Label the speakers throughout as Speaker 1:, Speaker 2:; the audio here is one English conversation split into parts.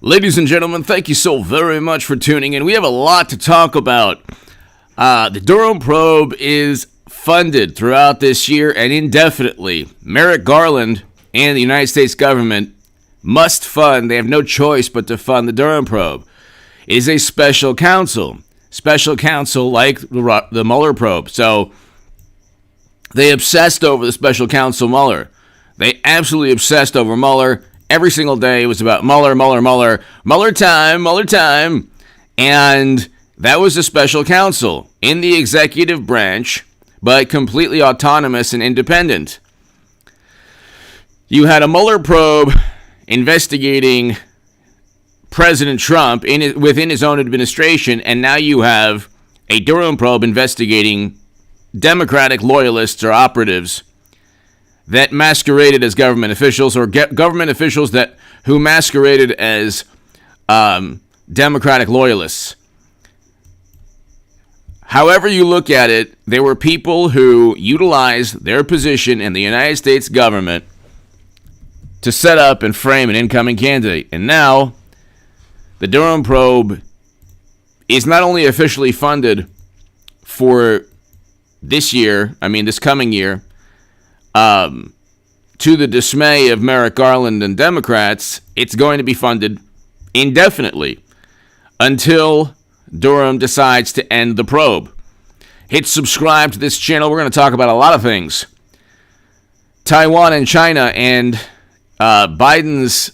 Speaker 1: Ladies and gentlemen, thank you so very much for tuning in. We have a lot to talk about. The Durham probe is funded throughout this year and indefinitely. Merrick Garland and the United States government must fund. They have no choice but to fund the Durham probe. It is a special counsel. Special counsel like the Mueller probe. So they obsessed over the special counsel Mueller. They absolutely obsessed over Mueller. Every single day it was about Mueller time. And that was a special counsel in the executive branch, but completely autonomous and independent. You had a Mueller probe investigating President Trump within his own administration, and now you have a Durham probe investigating Democratic loyalists or operatives that masqueraded as government officials, or government officials who masqueraded as Democratic loyalists. However you look at it, there were people who utilized their position in the United States government to set up and frame an incoming candidate. And now, the Durham probe is not only officially funded for this coming year, to the dismay of Merrick Garland and Democrats, it's going to be funded indefinitely until Durham decides to end the probe. Hit subscribe to this channel. We're going to talk about a lot of things. Taiwan and China and Biden's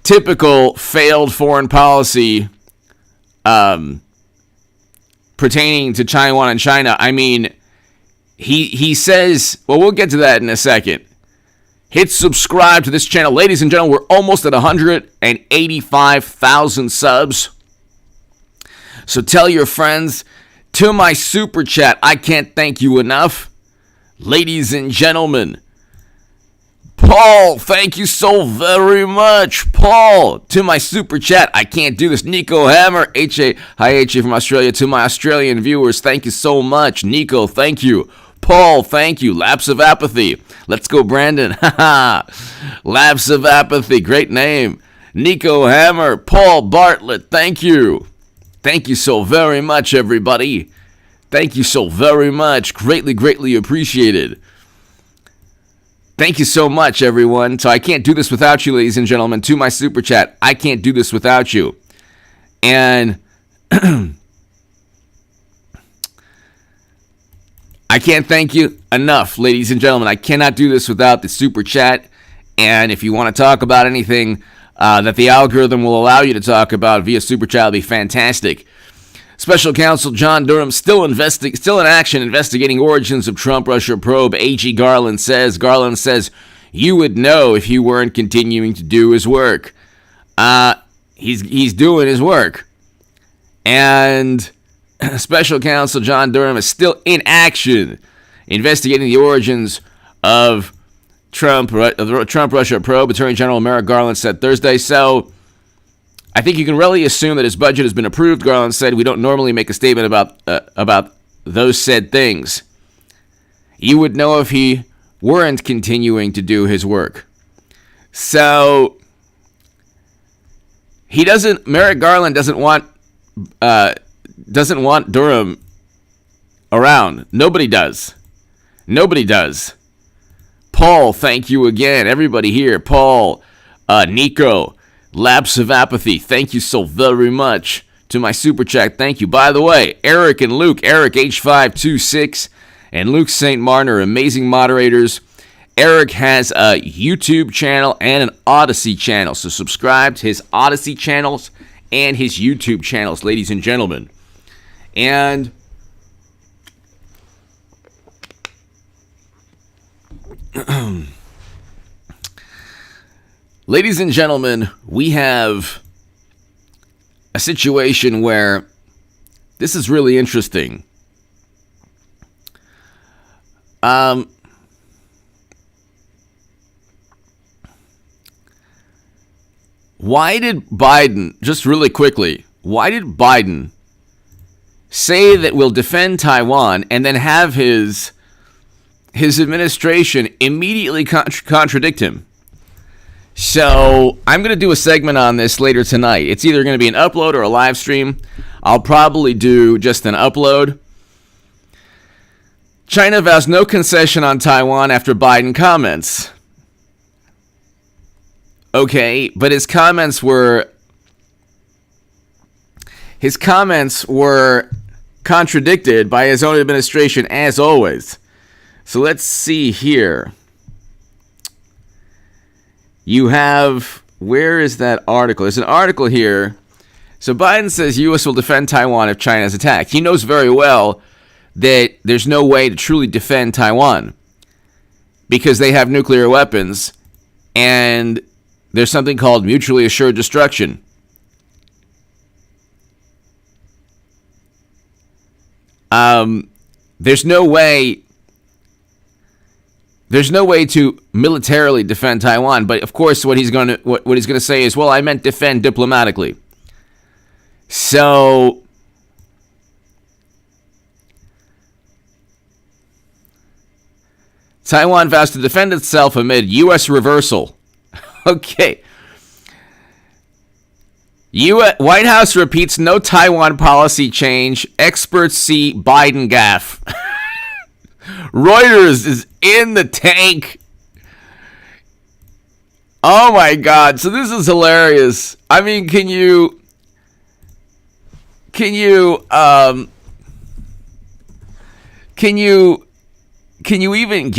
Speaker 1: typical failed foreign policy pertaining to Taiwan and China. I mean, he says, well, we'll get to that in a second. Hit subscribe to this channel. Ladies and gentlemen, we're almost at 185,000 subs. So tell your friends. To my super chat, I can't thank you enough. Ladies and gentlemen, Paul, thank you so very much. Paul, to my super chat, I can't do this. Nico Hammer, hi HA from Australia. To my Australian viewers, thank you so much. Nico, thank you. Paul, thank you. Lapse of Apathy. Let's go, Brandon. Lapse of Apathy. Great name. Nico Hammer. Paul Bartlett. Thank you. Thank you so very much, everybody. Thank you so very much. Greatly, greatly appreciated. Thank you so much, everyone. So I can't do this without you, ladies and gentlemen. To my super chat, I can't do this without you. And I can't thank you enough, ladies and gentlemen. I cannot do this without the super chat. And if you want to talk about anything that the algorithm will allow you to talk about via super chat, it'll be fantastic. Special counsel John Durham still in action investigating origins of Trump-Russia probe. AG Garland says, you would know if he weren't continuing to do his work. He's doing his work. And Special counsel John Durham is still in action investigating the origins of the Trump-Russia probe. Attorney General Merrick Garland said Thursday. So I think you can really assume that his budget has been approved. Garland said, we don't normally make a statement about those said things. You would know if he weren't continuing to do his work. So Merrick Garland doesn't want Durham around. Nobody does. Paul, thank you again. Everybody here. Paul, Nico, Lapse of Apathy, thank you so very much. To my super chat, thank you. By the way, Eric and Luke, Eric H526 and Luke St. Martin are amazing moderators. Eric has a YouTube channel and an Odyssey channel, so subscribe to his Odyssey channels and his YouTube channels, ladies and gentlemen. And ladies and gentlemen, we have a situation where this is really interesting. Why did Biden, just really quickly, why did Biden say that we'll defend Taiwan and then have his administration immediately contradict him? So I'm going to do a segment on this later tonight. It's either going to be an upload or a live stream. I'll probably do just an upload. China vows no concession on Taiwan after Biden comments. Okay, but his comments were contradicted by his own administration, as always. So let's see here. You have, where is that article? There's an article here. So Biden says U.S. will defend Taiwan if China is attacked. He knows very well that there's no way to truly defend Taiwan because they have nuclear weapons and there's something called mutually assured destruction. There's no way to militarily defend Taiwan, but of course what he's going to say is, well, I meant defend diplomatically. So Taiwan vows to defend itself amid U.S. reversal. Okay. White House repeats no Taiwan policy change. Experts see Biden gaffe. Reuters is in the tank. Oh my God. So this is hilarious. I mean, can you even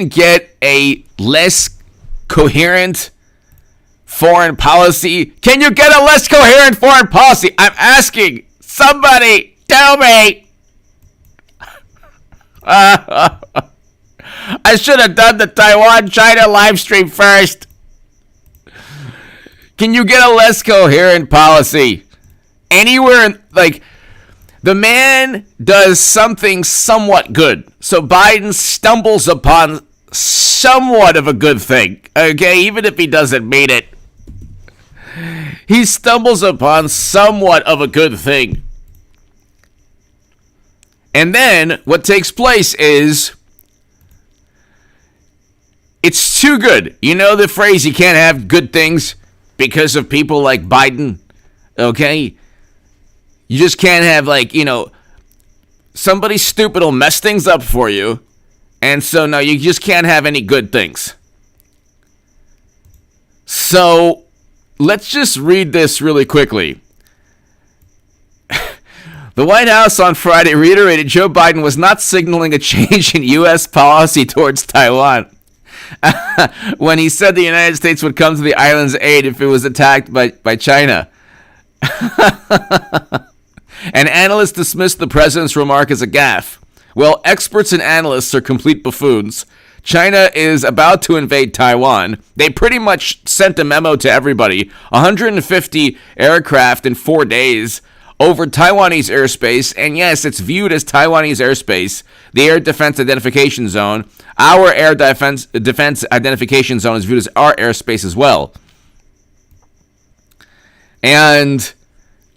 Speaker 1: get a less coherent foreign policy? Can you get a less coherent foreign policy? I'm asking somebody, tell me. I should have done the Taiwan-China live stream first. Can you get a less coherent policy? Anywhere in, like, the man does something somewhat good. So Biden stumbles upon somewhat of a good thing. Okay, even if he doesn't mean it. He stumbles upon somewhat of a good thing. And then what takes place is it's too good. You know the phrase, you can't have good things because of people like Biden? Okay? You just can't have, like, somebody stupid will mess things up for you. And so, no, you just can't have any good things. So, let's just read this really quickly. The White House on Friday reiterated Joe Biden was not signaling a change in U.S. policy towards Taiwan when he said the United States would come to the island's aid if it was attacked by China. An analyst dismissed the president's remark as a gaffe. Well, experts and analysts are complete buffoons. China is about to invade Taiwan. They pretty much sent a memo to everybody. 150 aircraft in 4 days over Taiwanese airspace. And yes, it's viewed as Taiwanese airspace. The Air Defense Identification Zone. Our Air Defense Identification Zone is viewed as our airspace as well. And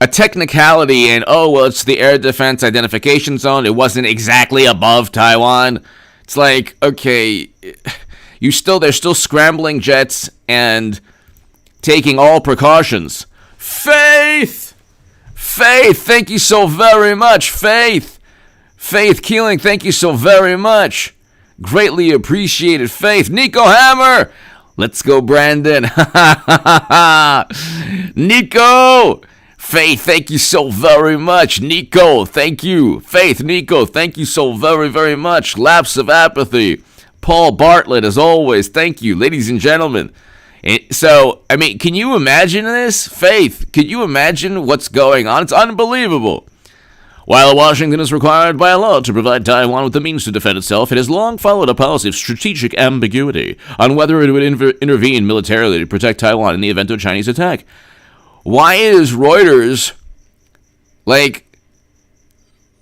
Speaker 1: a technicality in, it's the Air Defense Identification Zone. It wasn't exactly above Taiwan. It's like, okay, they're still scrambling jets and taking all precautions. Faith, thank you so very much. Faith Keeling, thank you so very much. Greatly appreciated, Faith. Nico Hammer, let's go, Brandon. Nico. Faith, thank you so very much. Nico, thank you. Faith, Nico, thank you so very, very much. Lapse of apathy. Paul Bartlett, as always, thank you. Ladies and gentlemen. So, I mean, can you imagine this? Faith, can you imagine what's going on? It's unbelievable. While Washington is required by law to provide Taiwan with the means to defend itself, it has long followed a policy of strategic ambiguity on whether it would intervene militarily to protect Taiwan in the event of a Chinese attack. Why is Reuters,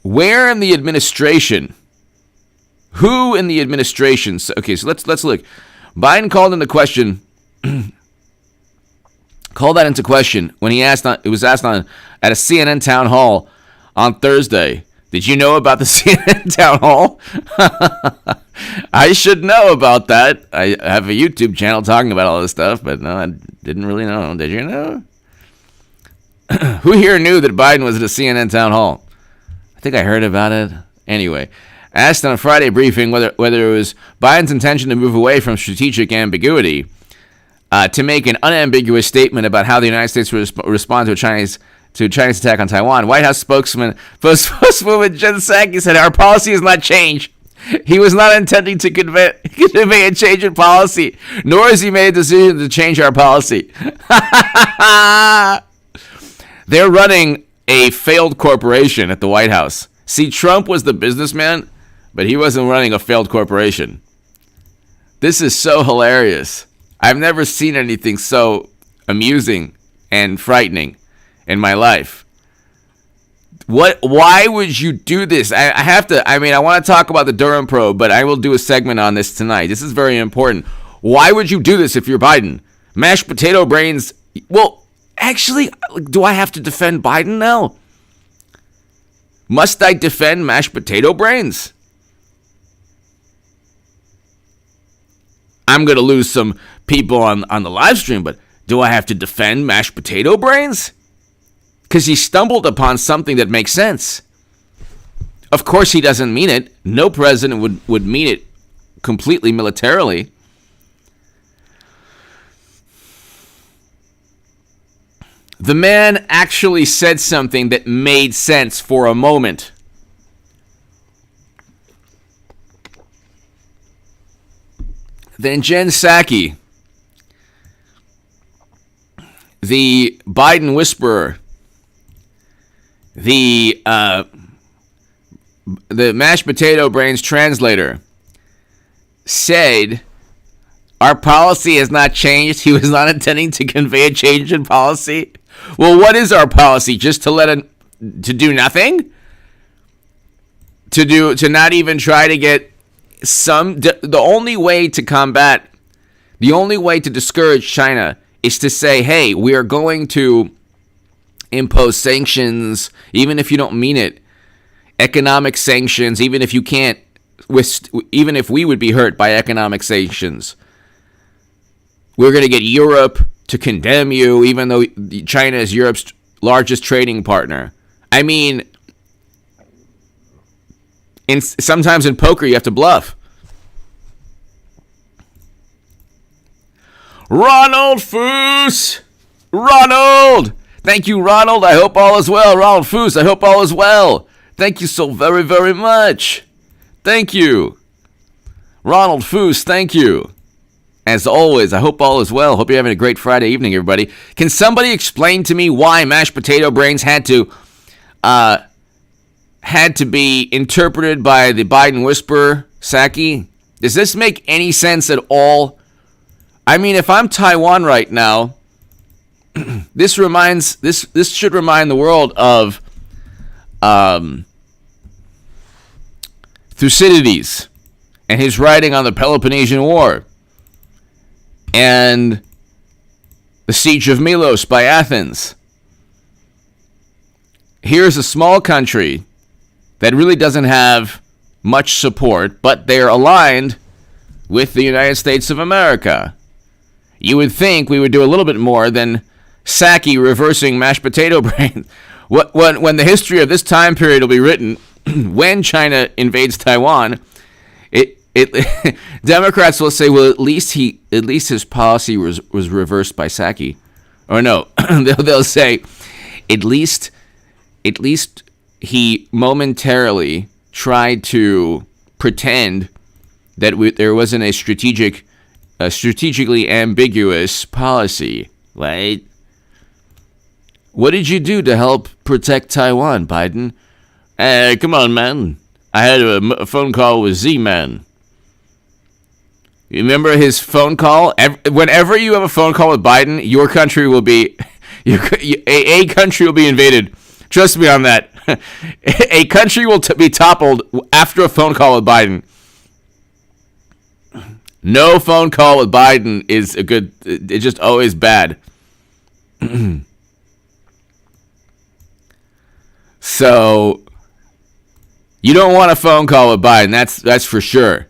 Speaker 1: where in the administration? Who in the administration? Okay, so let's look. Biden called into question when it was asked at a CNN town hall on Thursday. Did you know about the CNN town hall? I should know about that. I have a YouTube channel talking about all this stuff, but no, I didn't really know. Did you know? Who here knew that Biden was at a CNN town hall? I think I heard about it. Anyway, asked on a Friday briefing whether it was Biden's intention to move away from strategic ambiguity to make an unambiguous statement about how the United States would respond to a Chinese attack on Taiwan. White House spokeswoman Jen Psaki said, "Our policy has not changed. He was not intending to convey a change in policy, nor has he made a decision to change our policy." They're running a failed corporation at the White House. See, Trump was the businessman, but he wasn't running a failed corporation. This is so hilarious. I've never seen anything so amusing and frightening in my life. Why would you do this? I want to talk about the Durham probe, but I will do a segment on this tonight. This is very important. Why would you do this if you're Biden? Mashed potato brains. Well, actually, do I have to defend Biden now? Must I defend mashed potato brains? I'm going to lose some people on the live stream, but do I have to defend mashed potato brains? Because he stumbled upon something that makes sense. Of course he doesn't mean it. No president would mean it completely militarily. The man actually said something that made sense for a moment. Then Jen Psaki, the Biden whisperer, the mashed potato brains translator, said, "Our policy has not changed. He was not intending to convey a change in policy." Well, what is our policy? Just to do nothing? To not even try to get the only way to discourage China is to say, hey, we are going to impose sanctions, even if you don't mean it, economic sanctions, even if you can't, even if we would be hurt by economic sanctions. We're going to get Europe to condemn you, even though China is Europe's largest trading partner. I mean, sometimes in poker you have to bluff. Ronald Foos! Ronald! Thank you, Ronald. I hope all is well. Ronald Foos, I hope all is well. Thank you so very, very much. Thank you. Ronald Foos, thank you. As always, I hope all is well. Hope you're having a great Friday evening, everybody. Can somebody explain to me why mashed potato brains had to be interpreted by the Biden whisperer, Psaki? Does this make any sense at all? I mean, if I'm Taiwan right now, this should remind the world of Thucydides and his writing on the Peloponnesian War and the Siege of Milos by Athens. Here's a small country that really doesn't have much support, but they're aligned with the United States of America. You would think we would do a little bit more than Psaki reversing mashed potato brains. When the history of this time period will be written, when China invades Taiwan, Democrats will say, well, at least his policy was reversed by Psaki. Or no, they'll say, at least he momentarily tried to pretend that there wasn't a strategically ambiguous policy, right? What did you do to help protect Taiwan, Biden? Come on, man. I had a phone call with Z-Man. You remember his phone call? Whenever you have a phone call with Biden, your country will be, a country will be invaded. Trust me on that. A country will be toppled after a phone call with Biden. No phone call with Biden is it's just always bad. So, you don't want a phone call with Biden, that's for sure.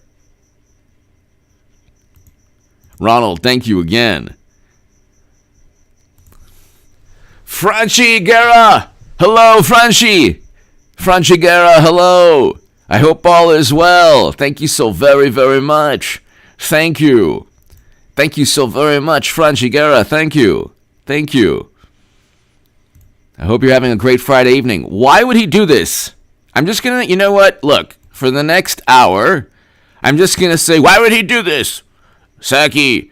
Speaker 1: Ronald, thank you again. Franchi Guerra! Hello, Franchi! Franchi Guerra, hello! I hope all is well. Thank you so very, very much. Thank you. Thank you so very much, Franchi Guerra. Thank you. Thank you. I hope you're having a great Friday evening. Why would he do this? I'm just going to, you know what? Look, for the next hour, I'm just going to say, why would he do this? Psaki,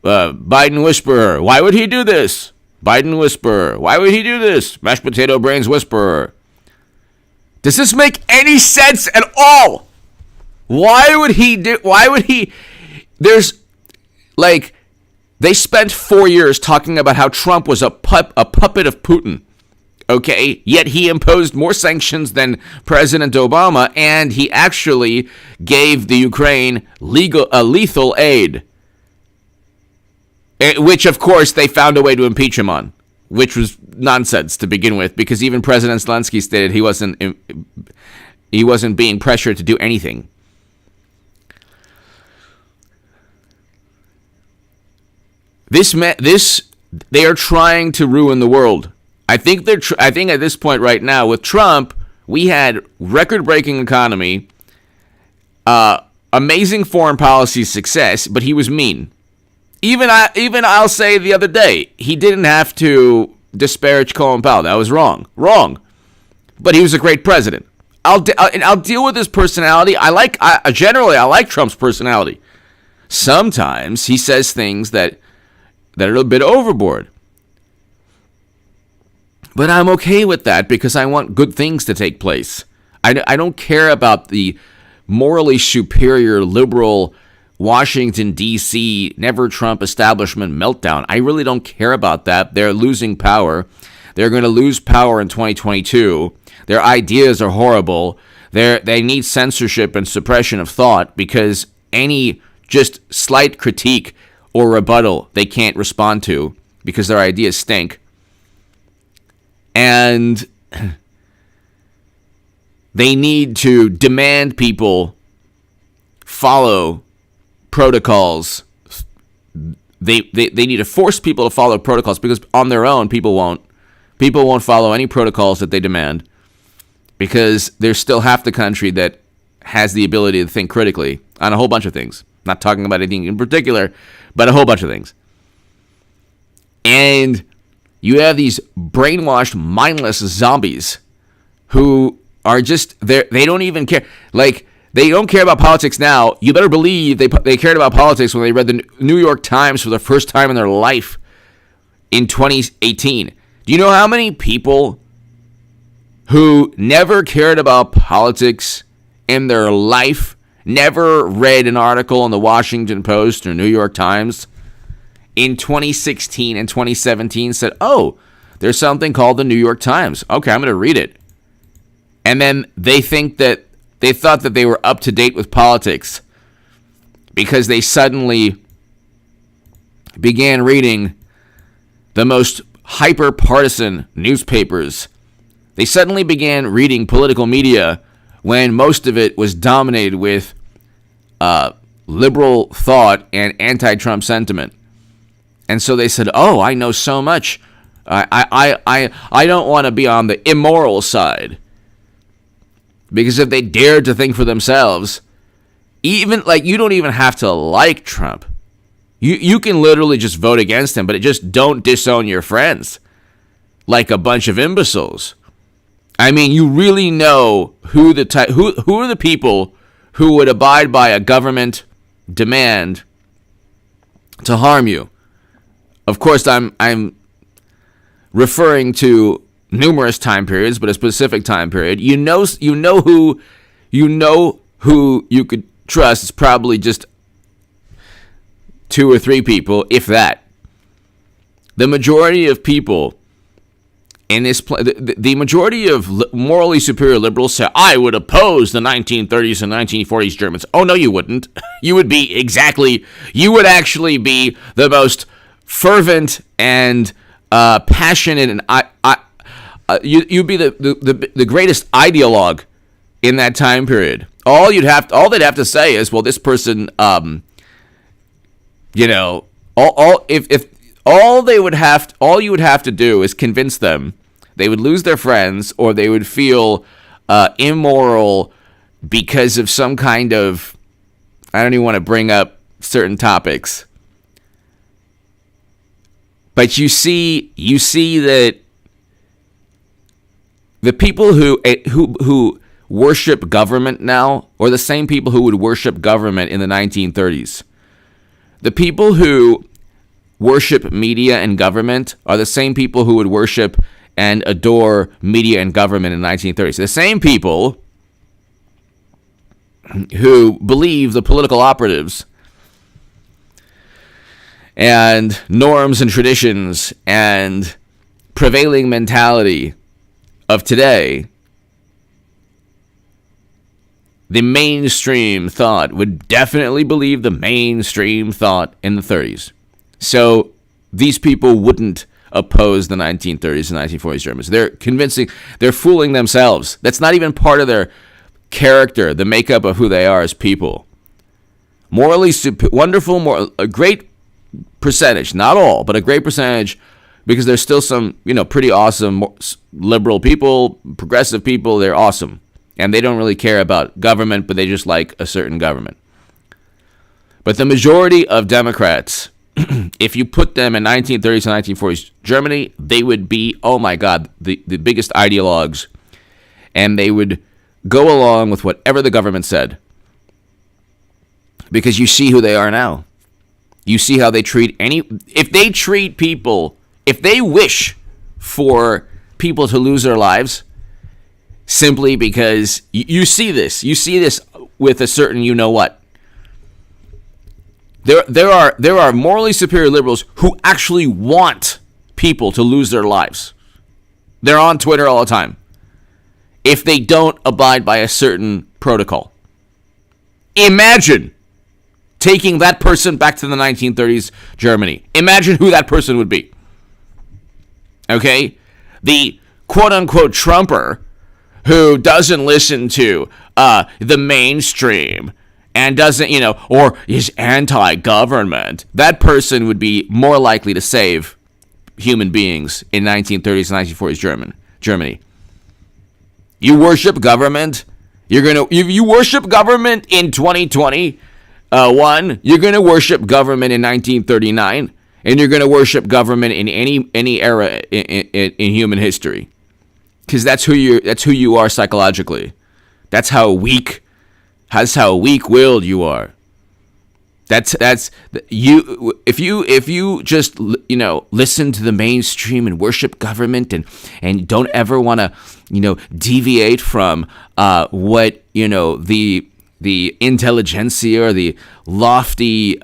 Speaker 1: Biden whisperer. Why would he do this? Biden whisperer. Why would he do this? Mashed potato brains whisperer. Does this make any sense at all? Why would he, there's, like, they spent 4 years talking about how Trump was a puppet of Putin. Okay, yet he imposed more sanctions than President Obama, and he actually gave the Ukraine lethal aid, which, of course, they found a way to impeach him on, which was nonsense to begin with, because even President Zelensky stated he wasn't being pressured to do anything. They are trying to ruin the world. I think at this point right now with Trump, we had record-breaking economy, amazing foreign policy success, but he was mean. Even I'll say the other day, he didn't have to disparage Colin Powell. That was wrong. But he was a great president. I'll deal with his personality. Generally I like Trump's personality. Sometimes he says things that are a bit overboard. But I'm okay with that because I want good things to take place. I don't care about the morally superior liberal Washington, D.C., never Trump establishment meltdown. I really don't care about that. They're losing power. They're going to lose power in 2022. Their ideas are horrible. They need censorship and suppression of thought because any just slight critique or rebuttal they can't respond to because their ideas stink. And they need to demand people follow protocols. They need to force people to follow protocols because on their own, people won't. People won't follow any protocols that they demand because there's still half the country that has the ability to think critically on a whole bunch of things. Not talking about anything in particular, but a whole bunch of things. And you have these brainwashed, mindless zombies who are just, they don't even care. Like, they don't care about politics now. You better believe they cared about politics when they read the New York Times for the first time in their life in 2018. Do you know how many people who never cared about politics in their life, never read an article in the Washington Post or New York Times, in 2016 and 2017 said, oh, there's something called the New York Times. Okay, I'm going to read it. And then they thought that they were up to date with politics because they suddenly began reading the most hyper-partisan newspapers. They suddenly began reading political media when most of it was dominated with liberal thought and anti-Trump sentiment. And so they said, oh, I know so much. I don't want to be on the immoral side. Because if they dared to think for themselves, even like you don't even have to like Trump. You can literally just vote against him, but just don't disown your friends like a bunch of imbeciles. I mean, you really know who are the people who would abide by a government demand to harm you. Of course, I'm referring to numerous time periods, but a specific time period. You know who you could trust. It's probably just 2 or 3 people, if that. The majority of people in this the majority of morally superior liberals say, I would oppose the 1930s and 1940s Germans. Oh, no, you wouldn't. You would actually be the most fervent and passionate, and you'd be the greatest ideologue in that time period. All they'd have to say is, well, this person, if all you would have to do is convince them, they would lose their friends, or they would feel immoral because of some kind of, I don't even want to bring up certain topics. But you see that the people who worship government now, or the same people who would worship government in the 1930s, the people who worship media and government are the same people who would worship and adore media and government in the 1930s. The same people who believe the political operatives and norms and traditions and prevailing mentality of today, the mainstream thought would definitely believe the mainstream thought in the 30s. So these people wouldn't oppose the 1930s and 1940s Germans. They're fooling themselves. That's not even part of their character, the makeup of who they are as people. Morally wonderful, a great percentage, not all, but a great percentage, because there's still some, pretty awesome liberal people, progressive people. They're awesome. And they don't really care about government, but they just like a certain government. But the majority of Democrats, if you put them in 1930s and 1940s Germany, they would be, oh my God, the biggest ideologues. And they would go along with whatever the government said. Because you see who they are now. You see how they treat if they wish for people to lose their lives, simply because you see this with a certain you-know-what. There are morally superior liberals who actually want people to lose their lives. They're on Twitter all the time if they don't abide by a certain protocol. Imagine taking that person back to the 1930s Germany. Imagine who that person would be. Okay? The quote-unquote Trumper who doesn't listen to the mainstream and doesn't, or is anti-government, that person would be more likely to save human beings in 1930s and 1940s Germany. You worship government. If you worship government in 2021, you're going to worship government in 1939, and you're going to worship government in any era in human history. Because that's who you are psychologically. That's how weak-willed you are. That's you. If you just listen to the mainstream and worship government and don't ever want to deviate from what the intelligentsia or the lofty.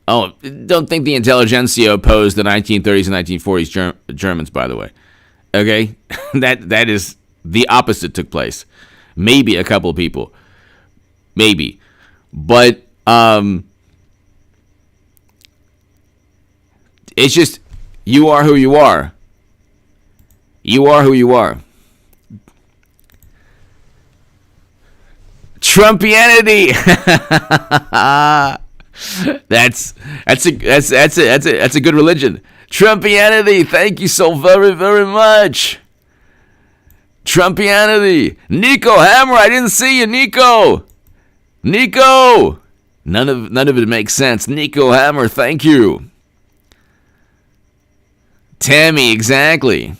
Speaker 1: Don't think the intelligentsia opposed the 1930s and 1940s Germans, by the way. Okay? that is the opposite took place. Maybe a couple of people. Maybe. But it's just, you are who you are. You are who you are. Trumpianity. That's a good religion. Trumpianity. Thank you so very, very much. Trumpianity. Nico Hammer, I didn't see you, Nico. None of it makes sense. Nico Hammer, thank you. Tammy, exactly.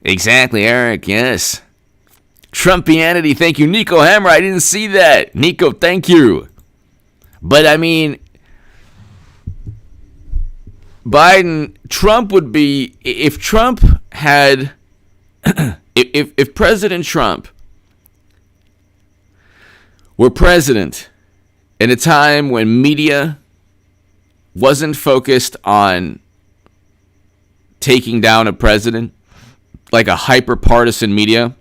Speaker 1: Exactly, Eric, yes. Trumpianity, thank you. Nico Hammer, I didn't see that. Nico, thank you. But I mean, Trump would be, if Trump had, if President Trump were president in a time when media wasn't focused on taking down a president, like a hyper-partisan media,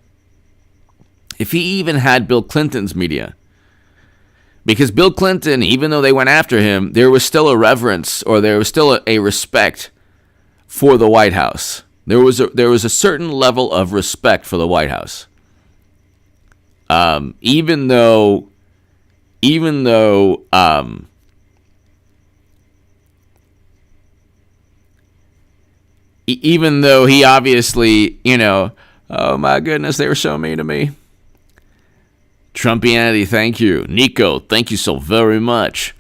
Speaker 1: if he even had Bill Clinton's media, because Bill Clinton, even though they went after him, there was still a reverence, or there was still a respect for the White House. There was a certain level of respect for the White House. Even though even though he obviously, oh my goodness, they were so mean to me. Trumpianity, thank you. Nico, thank you so very much.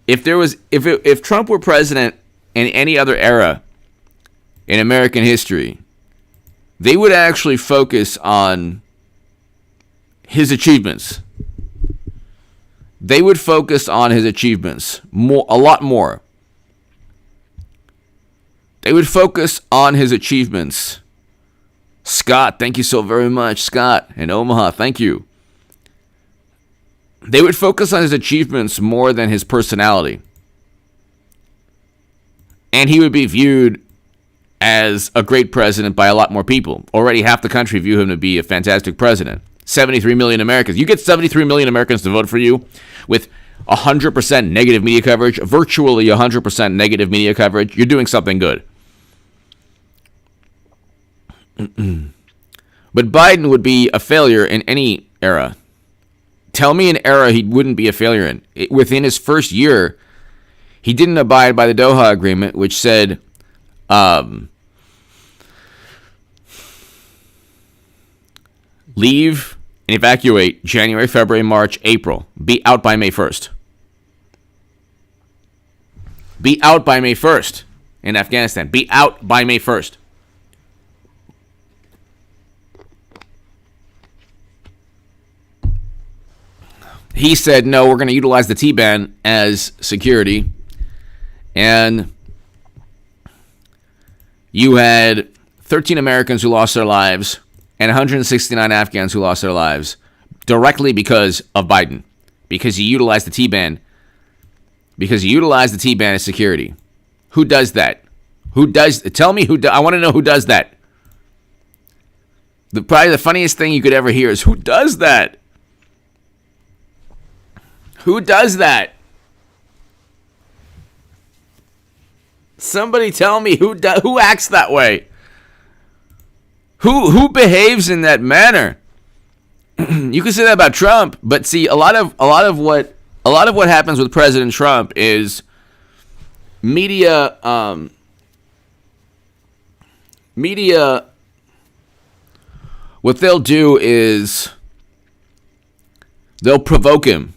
Speaker 1: If Trump were president in any other era in American history, they would actually focus on his achievements. They would focus on his achievements a lot more. They would focus on his achievements. Scott, thank you so very much. Scott in Omaha, thank you. They would focus on his achievements more than his personality. And he would be viewed as a great president by a lot more people. Already half the country view him to be a fantastic president. 73 million Americans. You get 73 million Americans to vote for you with 100% negative media coverage, virtually 100% negative media coverage. You're doing something good. But Biden would be a failure in any era. Tell me an era he wouldn't be a failure in. Within his first year, he didn't abide by the Doha Agreement, which said leave and evacuate January, February, March, April. Be out by May 1st. Be out by May 1st in Afghanistan. Be out by May 1st. He said, no, we're going to utilize the T-band as security. And you had 13 Americans who lost their lives and 169 Afghans who lost their lives directly because of Biden. Because he utilized the T-band. Because he utilized the T-band as security. Who does that? Tell me who I want to know who does that. Probably the funniest thing you could ever hear is, who does that? Who does that? Somebody tell me who acts that way. Who behaves in that manner? You can say that about Trump, but see, a lot of what happens with President Trump is media. What they'll do is they'll provoke him.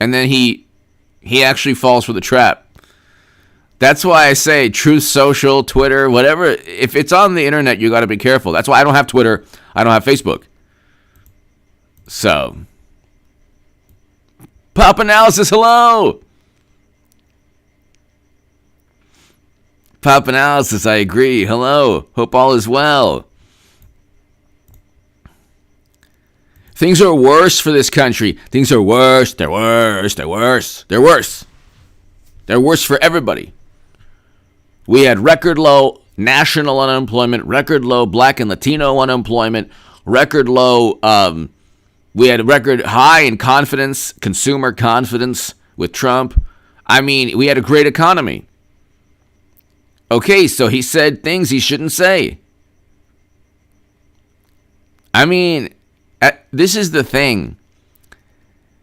Speaker 1: And then he actually falls for the trap. That's why I say Truth Social, Twitter, whatever. If it's on the internet, you got to be careful. That's why I don't have Twitter. I don't have Facebook. So, Pop Analysis, hello. Pop Analysis, I agree. Hello. Hope all is well. Things are worse for this country. Things are worse. They're worse. They're worse. They're worse. They're worse for everybody. We had record low national unemployment, record low black and Latino unemployment, record low, we had a record high in confidence, consumer confidence with Trump. I mean, we had a great economy. Okay, so he said things he shouldn't say. I mean, this is the thing.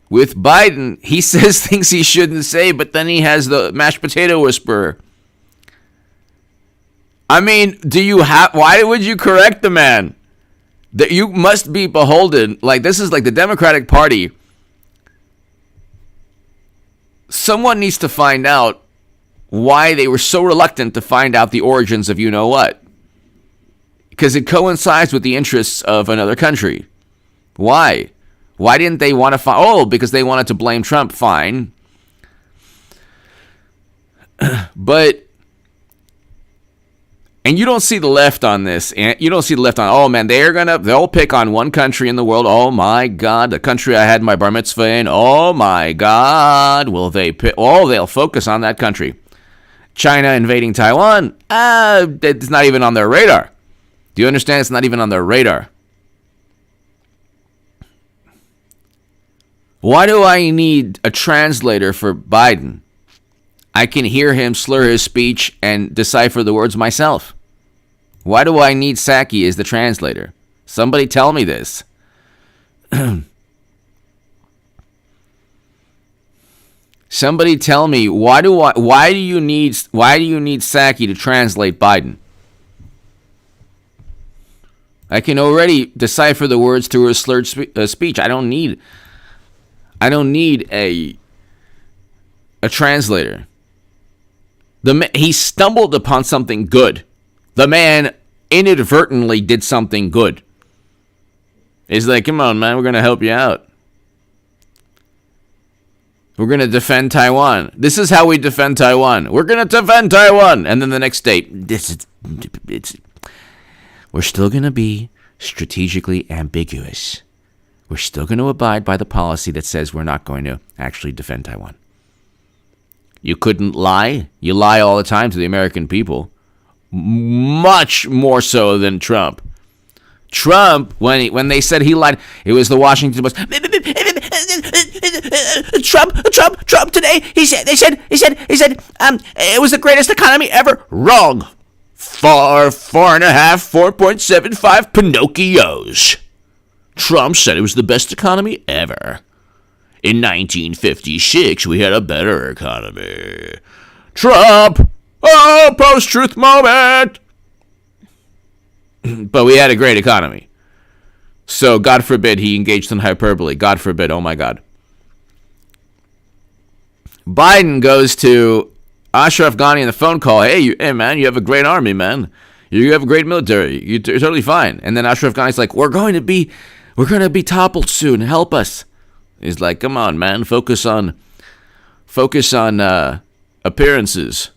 Speaker 1: With Biden, he says things he shouldn't say, but then he has the mashed potato whisperer. I mean, why would you correct the man? That you must be beholden. Like, this is like the Democratic Party. Someone needs to find out why they were so reluctant to find out the origins of you-know-what. Because it coincides with the interests of another country. Why? Why didn't they want to find... Oh, because they wanted to blame Trump. Fine. But... And you don't see the left on this. And you don't see the left on, oh man, they'll pick on one country in the world. Oh my God, the country I had my bar mitzvah in. Oh my God, will they pick? Oh, they'll focus on that country. China invading Taiwan, it's not even on their radar. Do you understand? It's not even on their radar. Why do I need a translator for Biden? I can hear him slur his speech and decipher the words myself. Why do I need Psaki as the translator? Somebody tell me this. Somebody tell me why do you need Psaki to translate Biden? I can already decipher the words through her slurred speech. I don't need a translator. He stumbled upon something good. The man inadvertently did something good. He's like, come on, man, we're going to help you out. We're going to defend Taiwan. This is how we defend Taiwan. We're going to defend Taiwan. And then the next day, we're still going to be strategically ambiguous. We're still going to abide by the policy that says we're not going to actually defend Taiwan. You couldn't lie. You lie all the time to the American people. Much more so than Trump. Trump, when they said he lied, it was the Washington Post. Trump today, he said, it was the greatest economy ever. Wrong. 4.75 Pinocchios. Trump said it was the best economy ever. In 1956, we had a better economy. Trump! Oh, post-truth moment! But we had a great economy. So, God forbid he engaged in hyperbole. God forbid, oh my God. Biden goes to Ashraf Ghani in the phone call. Hey, man, you have a great army, man. You have a great military. You're totally fine. And then Ashraf Ghani's like, we're going to be toppled soon. Help us. He's like, come on, man. Focus on appearances.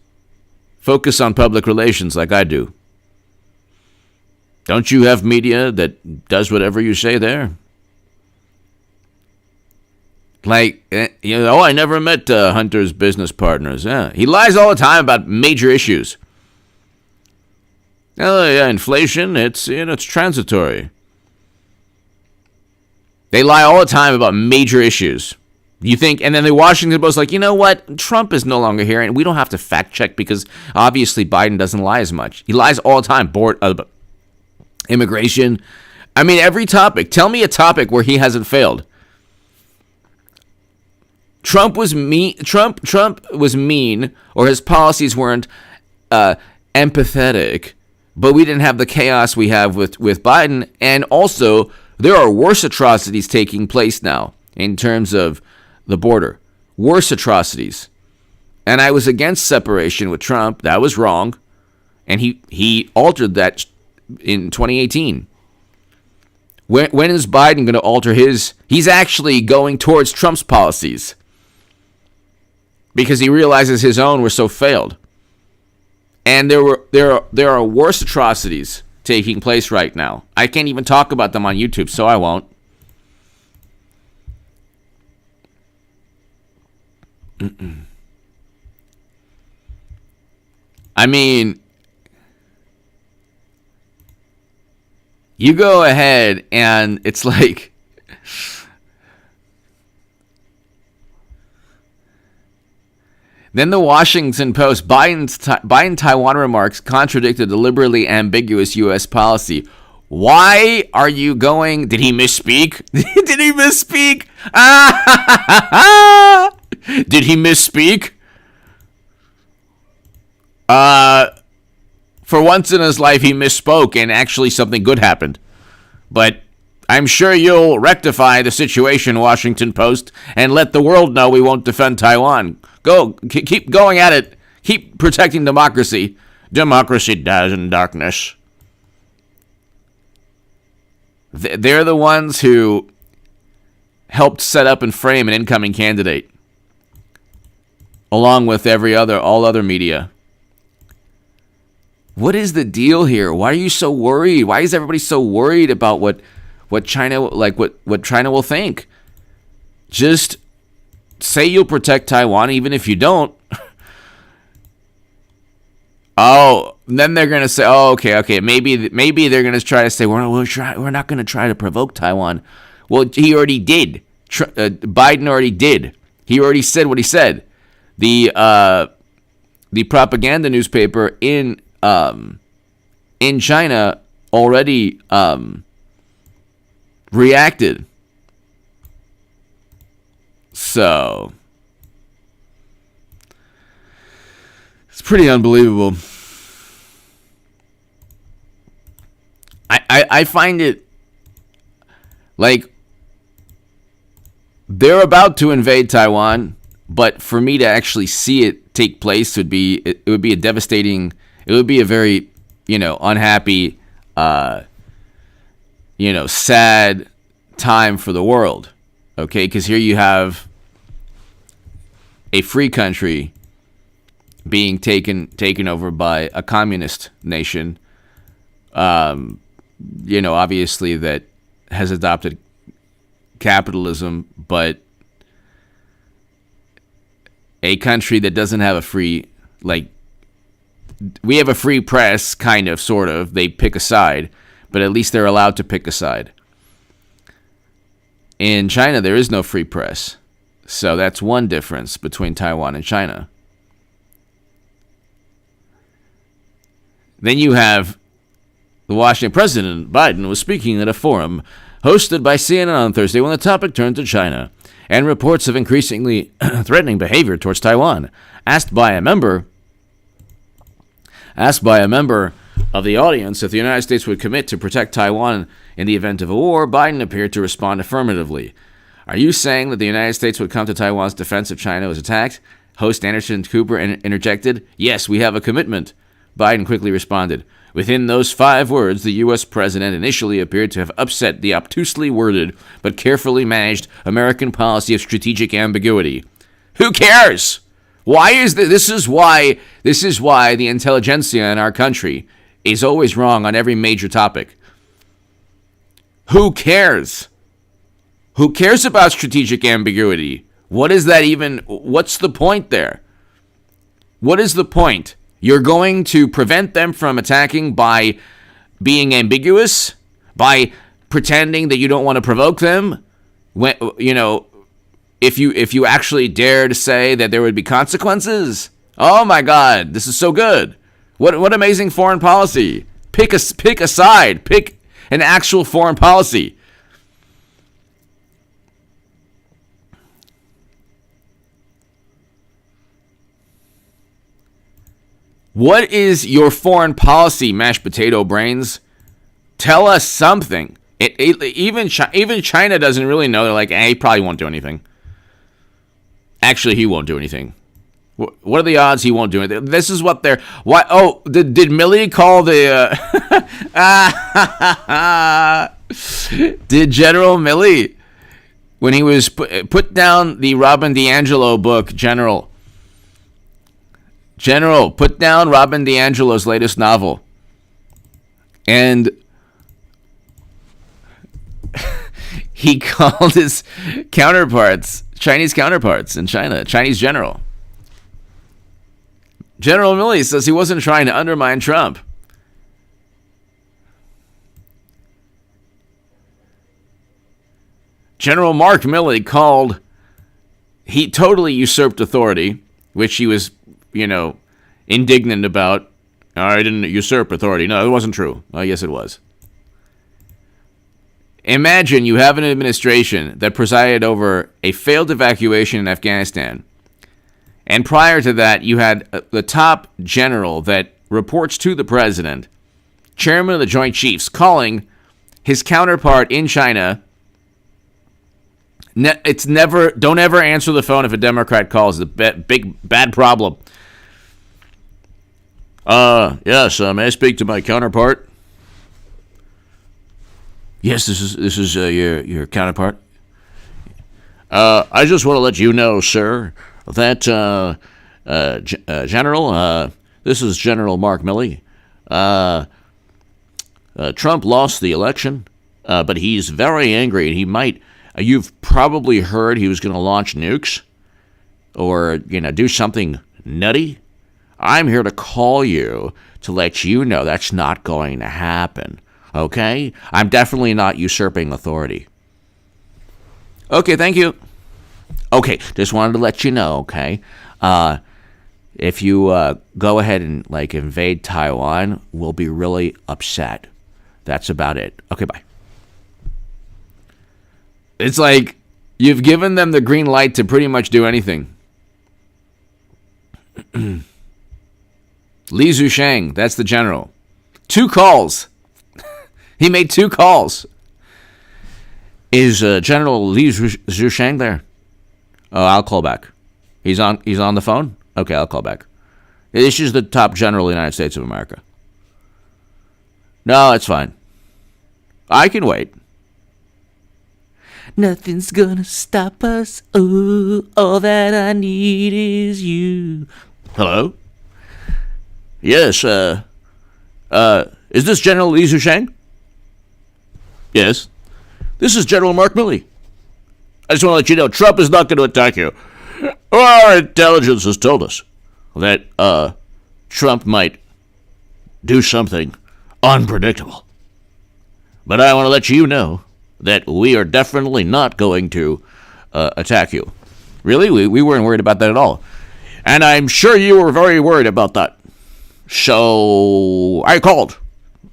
Speaker 1: Focus on public relations like I do. Don't you have media that does whatever you say there? Like, I never met Hunter's business partners. Yeah, he lies all the time about major issues. Oh, yeah, inflation, it's transitory. They lie all the time about major issues. You think, and then the Washington Post like, you know what? Trump is no longer here, and we don't have to fact check because obviously Biden doesn't lie as much. He lies all the time. Immigration. I mean, every topic. Tell me a topic where he hasn't failed. Trump was mean. Trump was mean, or his policies weren't empathetic. But we didn't have the chaos we have with Biden, and also there are worse atrocities taking place now in terms of the border. Worse atrocities. And I was against separation with Trump. That was wrong. And he altered that in 2018. When is Biden going to alter his? He's actually going towards Trump's policies because he realizes his own were so failed. And there are worse atrocities taking place right now. I can't even talk about them on YouTube, so I won't. I mean, you go ahead and it's like, then the Washington Post, Biden-Taiwan remarks contradict a deliberately ambiguous U.S. policy. Why are you going? Did he misspeak? Did he misspeak? Did he misspeak? For once in his life, he misspoke and actually something good happened. But I'm sure you'll rectify the situation, Washington Post, and let the world know we won't defend Taiwan. Go, keep going at it. Keep protecting democracy. Democracy dies in darkness. They're the ones who helped set up and frame an incoming candidate, along with all other media. What is the deal here? Why are you so worried? Why is everybody so worried about what China what China will think? Just say you'll protect Taiwan, even if you don't. Oh, then they're gonna say, "Oh, okay. Maybe they're gonna try to say we're not gonna try to provoke Taiwan." Well, he already did. Biden already did. He already said what he said. The propaganda newspaper in China already reacted. So It's pretty unbelievable. I find it like they're about to invade Taiwan, but for me to actually see it take place would be it would be a devastating. It would be a very unhappy, sad time for the world. Okay, because here you have a free country being taken over by a communist nation. Obviously that has adopted capitalism, but a country that doesn't have a free, we have a free press, kind of, sort of. They pick a side, but at least they're allowed to pick a side. In China, there is no free press. So that's one difference between Taiwan and China. Then you have the Washington President Biden was speaking at a forum hosted by CNN on Thursday when the topic turned to China and reports of increasingly threatening behavior towards Taiwan. Asked by a member of the audience if the United States would commit to protect Taiwan in the event of a war, Biden appeared to respond affirmatively. Are you saying that the United States would come to Taiwan's defense if China was attacked? Host Anderson Cooper interjected. Yes, we have a commitment. Biden quickly responded. Within those 5 words, the U.S. president initially appeared to have upset the obtusely worded but carefully managed American policy of strategic ambiguity. Who cares? Why is this is why the intelligentsia in our country is always wrong on every major topic. Who cares? Who cares about strategic ambiguity? What is that even? What's the point there? What is the point? You're going to prevent them from attacking by being ambiguous, by pretending that you don't want to provoke them. When if you actually dare to say that there would be consequences. Oh my God, this is so good. What amazing foreign policy. Pick a side. Pick an actual foreign policy. What is your foreign policy, mashed potato brains? Tell us something. Even China doesn't really know. They're like, he probably won't do anything. Actually, he won't do anything. What are the odds he won't do anything? This is what they're... Why? Oh, did Milley call the... Did General Milley, when he was put down the Robin DiAngelo book, General, put down Robin DiAngelo's latest novel. And he called his Chinese counterparts in China, Chinese general. General Milley says he wasn't trying to undermine Trump. General Mark Milley he totally usurped authority, which he was indignant about. I didn't usurp authority. No, it wasn't true. Oh, yes, it was. Imagine you have an administration that presided over a failed evacuation in Afghanistan. And prior to that, you had the top general that reports to the president, chairman of the Joint Chiefs, calling his counterpart in China. Don't ever answer the phone if a Democrat calls. It's a big, bad problem. Yes, may I speak to my counterpart? Yes, this is your counterpart. I just want to let you know, sir, that General, this is General Mark Milley. Trump lost the election, but he's very angry, and he might. You've probably heard he was going to launch nukes, or do something nutty. I'm here to call you to let you know that's not going to happen. Okay? I'm definitely not usurping authority. Okay, thank you. Okay, just wanted to let you know, okay? If you go ahead and invade Taiwan, we'll be really upset. That's about it. Okay, bye. It's like you've given them the green light to pretty much do anything. Li Zusheng, that's the general. 2 calls. He made 2 calls. Is General Li Zusheng there? Oh, I'll call back. He's on the phone? Okay, I'll call back. This is the top general of the United States of America. No, it's fine. I can wait. Nothing's gonna stop us. Oh, all that I need is you. Hello? Yes, is this General Li Zusheng? Yes. This is General Mark Milley. I just want to let you know, Trump is not going to attack you. Our intelligence has told us that Trump might do something unpredictable. But I want to let you know that we are definitely not going to attack you. Really? We weren't worried about that at all. And I'm sure you were very worried about that. So I called.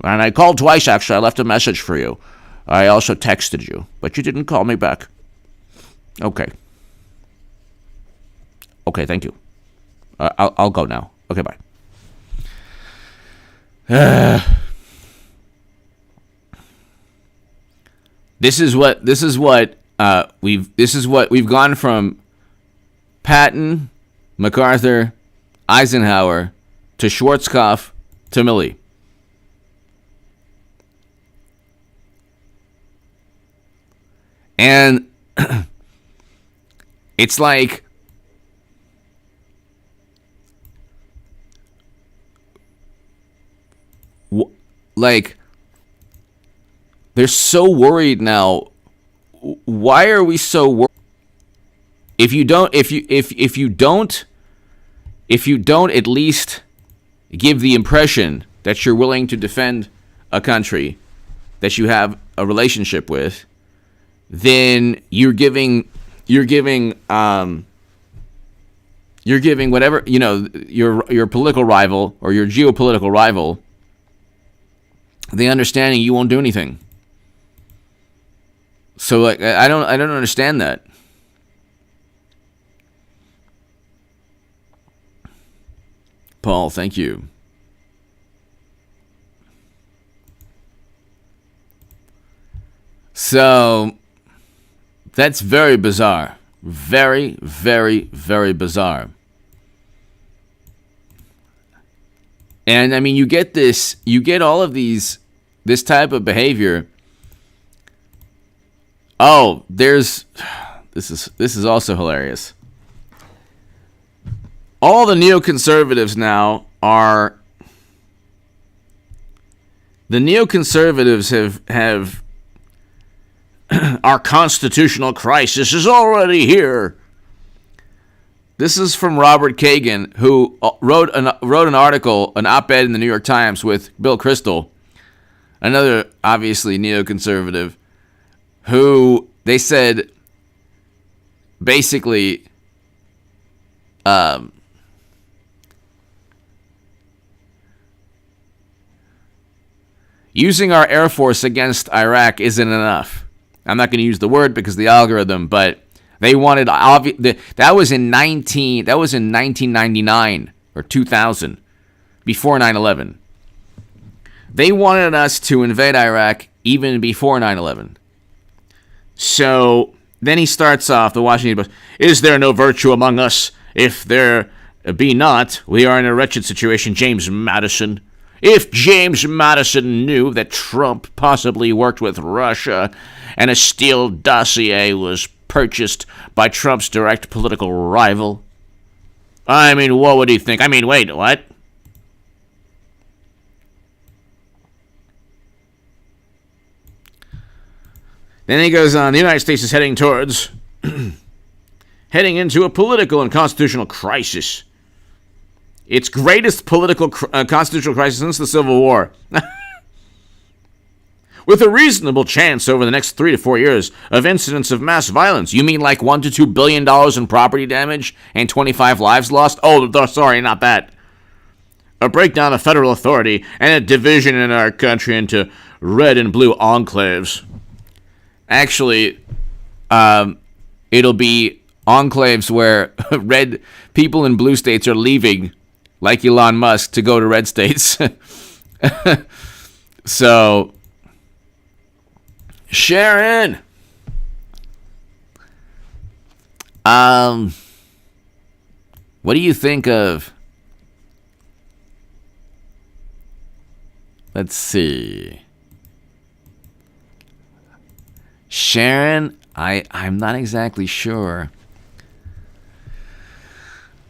Speaker 1: And I called twice, actually. I left a message for you. I also texted you, but you didn't call me back. Okay. Okay, thank you. I'll go now. Okay, bye. This is what we've gone from Patton, MacArthur, Eisenhower to Schwarzkopf to Milley. And it's like they're so worried now. Why are we so worried? If you don't at least give the impression that you're willing to defend a country that you have a relationship with, then you're giving whatever, your political rival or your geopolitical rival the understanding you won't do anything. So like I don't understand that. Paul, thank you. So that's very bizarre. Very, very, very bizarre. And I mean, you get all of this type of behavior. Oh, this is also hilarious. All the neoconservatives now are. The neoconservatives have our constitutional crisis is already here. This is from Robert Kagan, who wrote an article, an op-ed in the New York Times with Bill Kristol, another obviously neoconservative, who they said basically using our Air Force against Iraq isn't enough. I'm not going to use the word because of the algorithm, but they wanted that was in 1999 or 2000, before 9/11. They wanted us to invade Iraq even before 9/11. So then he starts off, the Washington Post, is there no virtue among us? If there be not, we are in a wretched situation. James Madison. If James Madison knew that Trump possibly worked with Russia and a Steele dossier was purchased by Trump's direct political rival, I mean, what would he think? I mean, wait, what? Then he goes on, the United States is heading into a political and constitutional crisis. Its greatest political constitutional crisis since the Civil War. With a reasonable chance over the next 3 to 4 years of incidents of mass violence. You mean like $1 to $2 billion in property damage and 25 lives lost? Oh, sorry, not that. A breakdown of federal authority and a division in our country into red and blue enclaves. Actually, it'll be enclaves where red people in blue states are leaving like Elon Musk, to go to red states. So, Sharon, what do you think of? Let's see. Sharon, I'm not exactly sure.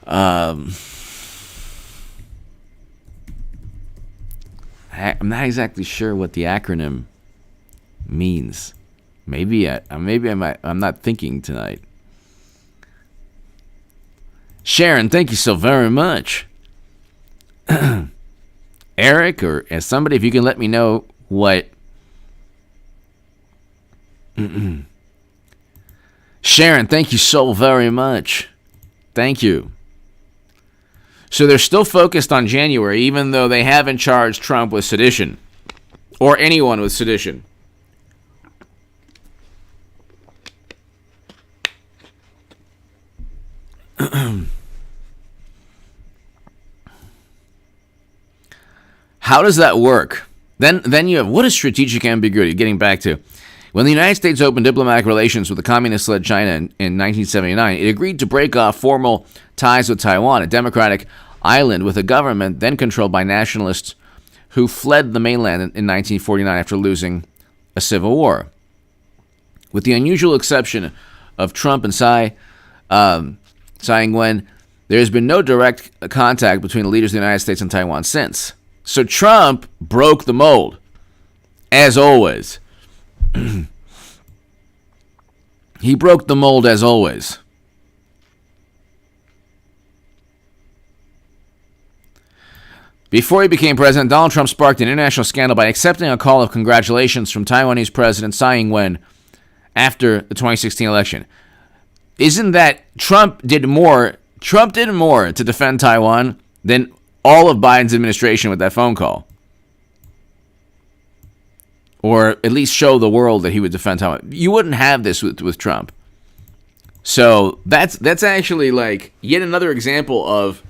Speaker 1: I'm not exactly sure what the acronym means. Maybe I'm not thinking tonight. Sharon, thank you so very much. Eric or as somebody, if you can let me know what. Sharon, thank you so very much. Thank you. So they're still focused on January, even though they haven't charged Trump with sedition. Or anyone with sedition. How does that work? Then you have, what is strategic ambiguity? Getting back to, when the United States opened diplomatic relations with the communist-led China in 1979, it agreed to break off formal ties with Taiwan, a democratic island with a government then controlled by nationalists who fled the mainland in 1949 after losing a civil war. With the unusual exception of Trump and Tsai Ing-wen, there has been no direct contact between the leaders of the United States and Taiwan since. So Trump broke the mold, as always. He broke the mold as always. Before he became president, Donald Trump sparked an international scandal by accepting a call of congratulations from Taiwanese President Tsai Ing-wen after the 2016 election. Isn't that Trump did more to defend Taiwan than all of Biden's administration with that phone call? Or at least show the world that he would defend Taiwan. You wouldn't have this with Trump. So that's actually like yet another example of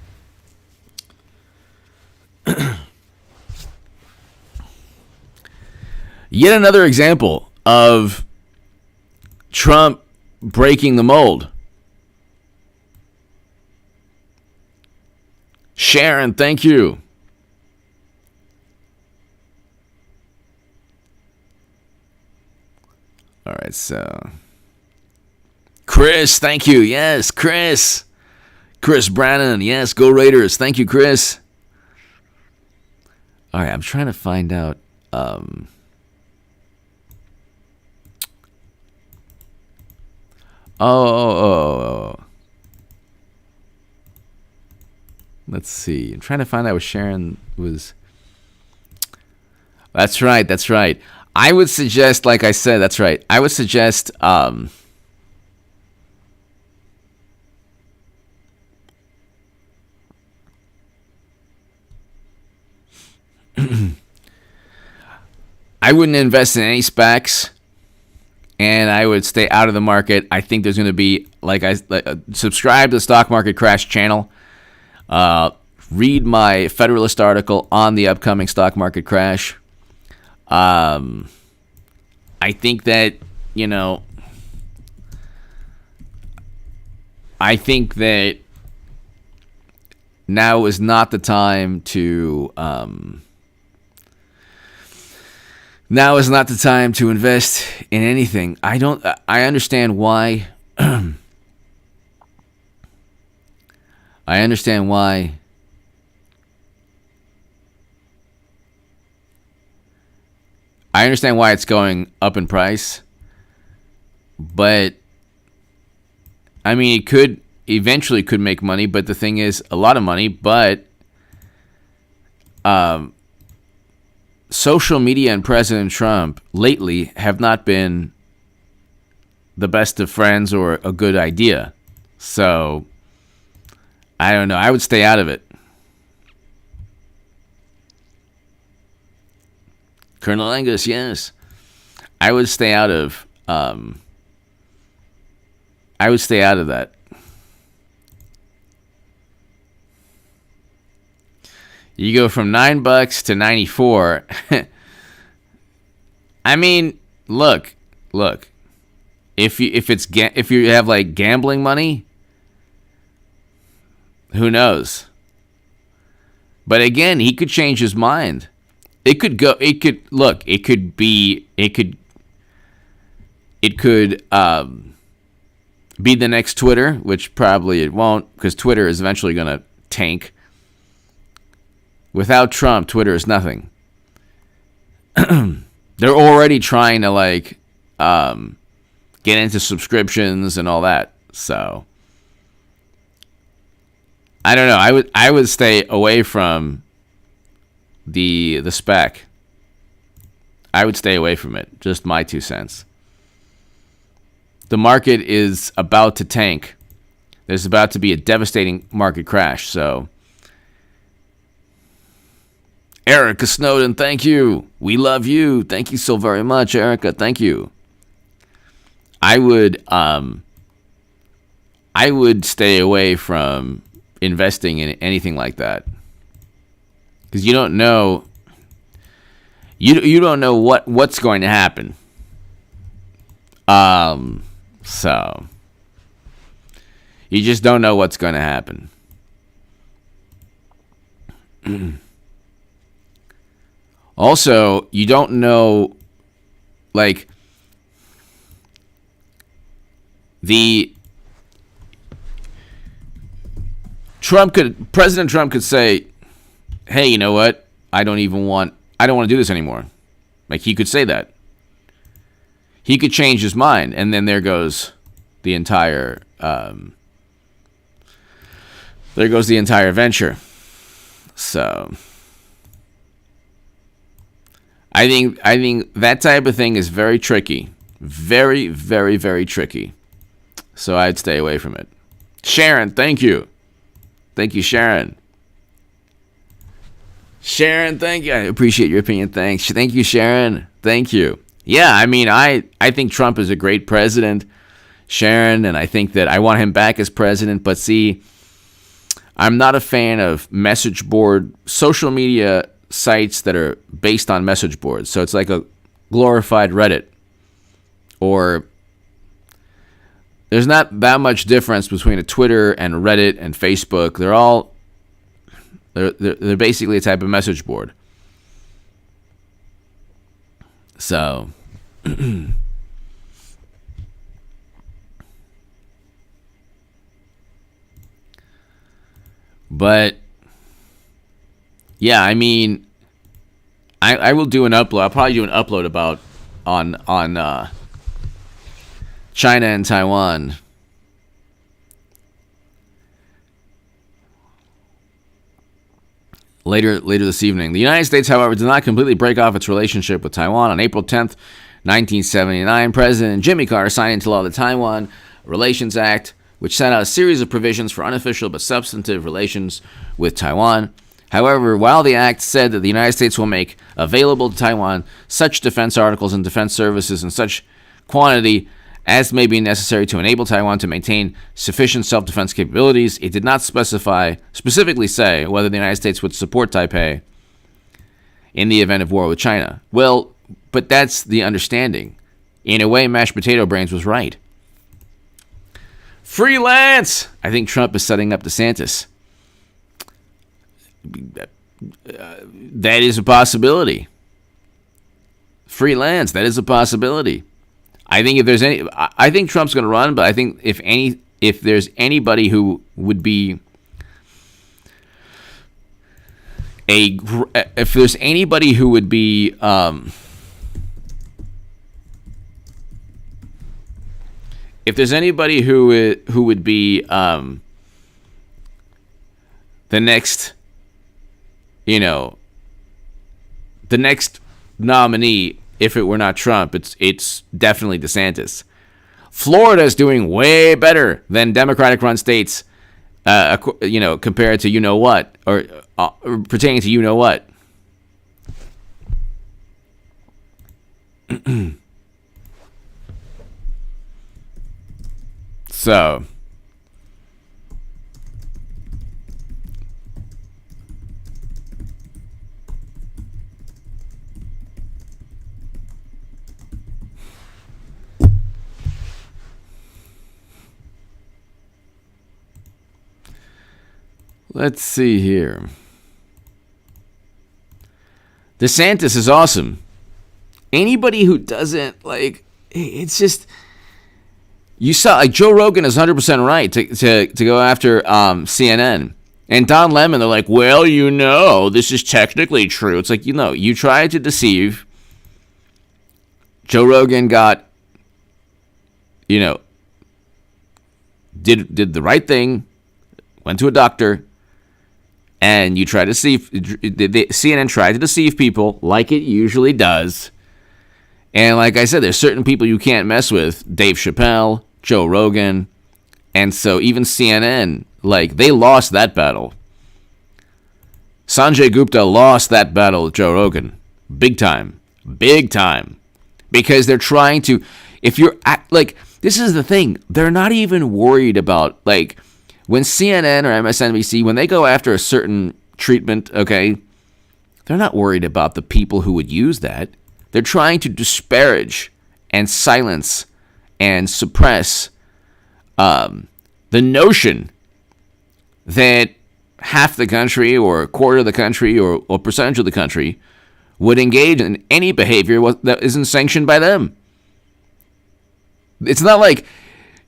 Speaker 1: Trump breaking the mold. Sharon, thank you. All right, so Chris, thank you. Yes, Chris Brannon. Yes, go Raiders. Thank you, Chris. All right, I'm trying to find out. Let's see. I'm trying to find out what Sharon was. That's right. I would suggest, like I said, that's right. I would suggest I wouldn't invest in any SPACs, and I would stay out of the market. I think there's going to be, subscribe to the Stock Market Crash channel. Read my Federalist article on the upcoming stock market crash. I think that, now is not the time to invest in anything. I understand why. I understand why it's going up in price, but I mean, it could eventually make money, but the thing is, a lot of money, but social media and President Trump lately have not been the best of friends or a good idea. So I don't know. I would stay out of it. Colonel Angus, yes. I would stay out of that. You go from $9 to 94. I mean, look. If you have like gambling money, who knows? But again, he could change his mind. It could be the next Twitter, which probably it won't, because Twitter is eventually going to tank. Without Trump, Twitter is nothing. They're already trying to like get into subscriptions and all that. So I don't know. I would stay away from the SPAC. I would stay away from it. Just my 2 cents. The market is about to tank. There's about to be a devastating market crash. So, Erica Snowden, thank you. We love you. Thank you so very much, Erica. Thank you. I would stay away from investing in anything like that, because you don't know. You don't know what's going to happen. So you just don't know what's going to happen. Also, you don't know, like, President Trump could say, hey, you know what? I don't want to do this anymore. Like, he could say that. He could change his mind, and then there goes the entire venture. So I think that type of thing is very tricky. Very, very, very tricky. So I'd stay away from it. Sharon, thank you. Thank you, Sharon. Sharon, thank you. I appreciate your opinion. Thanks. Thank you, Sharon. Thank you. Yeah, I mean, I think Trump is a great president, Sharon, and I think that I want him back as president. But see, I'm not a fan of message board, social media sites that are based on message boards. So it's like a glorified Reddit. Or there's not that much difference between a Twitter and Reddit and Facebook. They're basically a type of message board. So but yeah, I mean, I will do an upload. I'll probably do an upload about on China and Taiwan. Later this evening. The United States, however, did not completely break off its relationship with Taiwan. On April 10th, 1979, President Jimmy Carter signed into law the Taiwan Relations Act, which set out a series of provisions for unofficial but substantive relations with Taiwan. However, while the act said that the United States will make available to Taiwan such defense articles and defense services in such quantity as may be necessary to enable Taiwan to maintain sufficient self-defense capabilities, it did not specifically say whether the United States would support Taipei in the event of war with China. Well, but that's the understanding. In a way, mashed potato brains was right. Freelance! I think Trump is setting up DeSantis. That is a possibility. Freelance, that is a possibility. I think I think Trump's going to run, but I think if there's anybody who would be if there's anybody who would be the next, the next nominee, if it were not Trump, it's definitely DeSantis. Florida is doing way better than Democratic-run states, compared to what, or pertaining to what. So, Let's see here. DeSantis is awesome. Anybody who doesn't, like, it's just, you saw, like, Joe Rogan is 100% right to go after CNN. And Don Lemon, they're like, well, you know, this is technically true. It's like, you know, you tried to deceive. Joe Rogan got, you know, did the right thing, went to a doctor, and you tried to deceive, CNN tried to deceive people like it usually does. And like I said, there's certain people you can't mess with. Dave Chappelle, Joe Rogan, and so even CNN, like, they lost that battle. Sanjay Gupta lost that battle with Joe Rogan. Big time. Big time. Because they're trying to, if you're, like, this is the thing. They're not even worried about, like, when CNN or MSNBC, when they go after a certain treatment, okay, they're not worried about the people who would use that. They're trying to disparage and silence and suppress the notion that half the country or a quarter of the country or percentage of the country would engage in any behavior that isn't sanctioned by them. It's not like,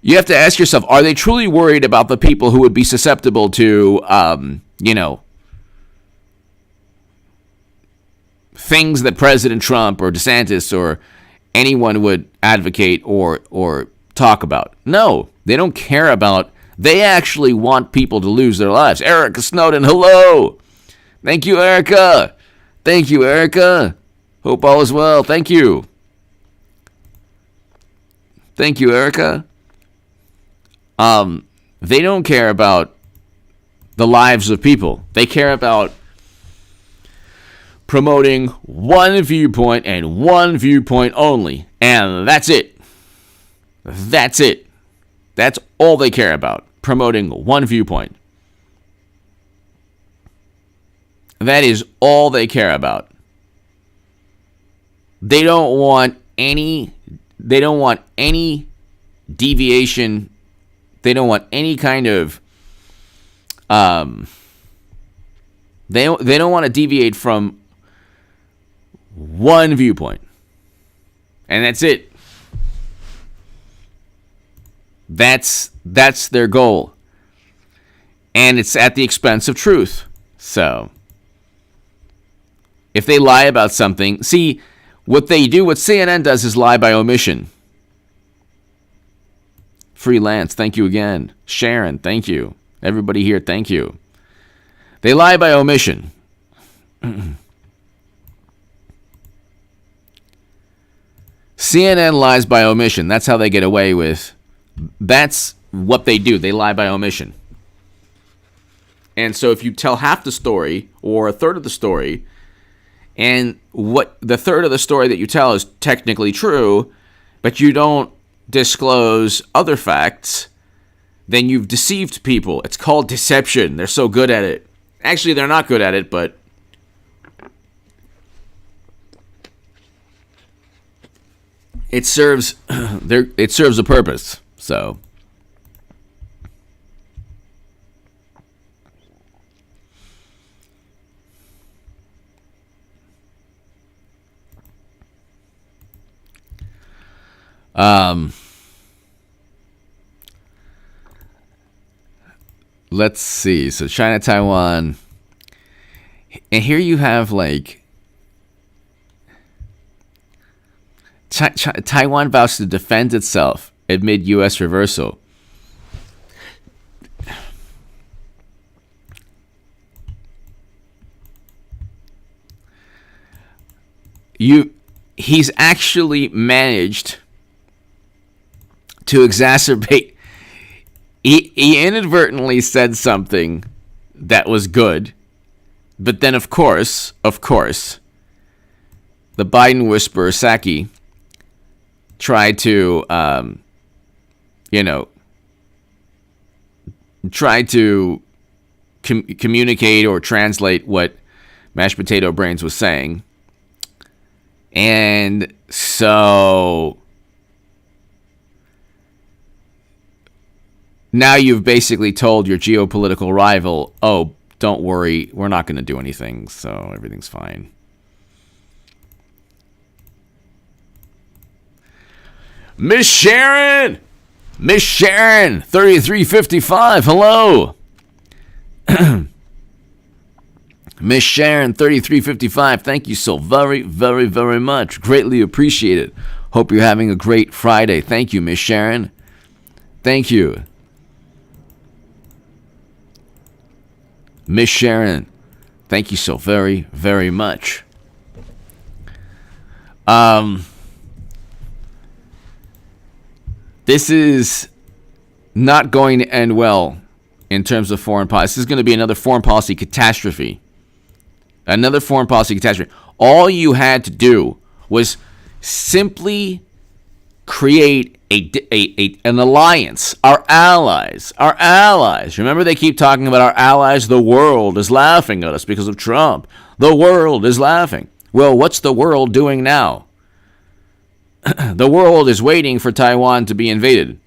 Speaker 1: you have to ask yourself, are they truly worried about the people who would be susceptible to, you know, things that President Trump or DeSantis or anyone would advocate or talk about? No, they don't care about. They actually want people to lose their lives. Erica Snowden, hello. Thank you, Erica. Thank you, Erica. Hope all is well. Thank you. Thank you, Erica. They don't care about the lives of people. They care about promoting one viewpoint and one viewpoint only. And that's it. That's it. That's all they care about. Promoting one viewpoint. That is all they care about. They don't want any deviation. They don't want any kind of they don't want to deviate from one viewpoint. And that's it. That's their goal. And it's at the expense of truth. So if they lie about something, see, what CNN does is lie by omission. Freelance, thank you again. Sharon, thank you. Everybody here, thank you. They lie by omission. CNN lies by omission. That's how they get away with. That's what they do. They lie by omission. And so if you tell half the story or a third of the story, and what the third of the story that you tell is technically true, but you don't disclose other facts, then you've deceived people. It's called deception. They're so good at it. Actually, they're not good at it, but it serves a purpose. So let's see. So China, Taiwan, and here you have like Taiwan vows to defend itself amid U.S. reversal. He's actually managed to exacerbate. He inadvertently said something that was good, but then of course, the Biden whisperer Psaki tried to, communicate or translate what Mashed Potato Brains was saying. And so now you've basically told your geopolitical rival, oh, don't worry, we're not going to do anything, so everything's fine. Miss Sharon, 3355, hello. Miss Sharon, 3355, thank you so very, very, very much. Greatly appreciated. Hope you're having a great Friday. Thank you, Miss Sharon. Thank you. Miss Sharon, thank you so very, very much. This is not going to end well in terms of foreign policy. This is going to be another foreign policy catastrophe. Another foreign policy catastrophe. All you had to do was simply create an alliance. Our allies. Remember, they keep talking about our allies. The world is laughing at us because of Trump. The world is laughing. Well, what's the world doing now? The world is waiting for Taiwan to be invaded.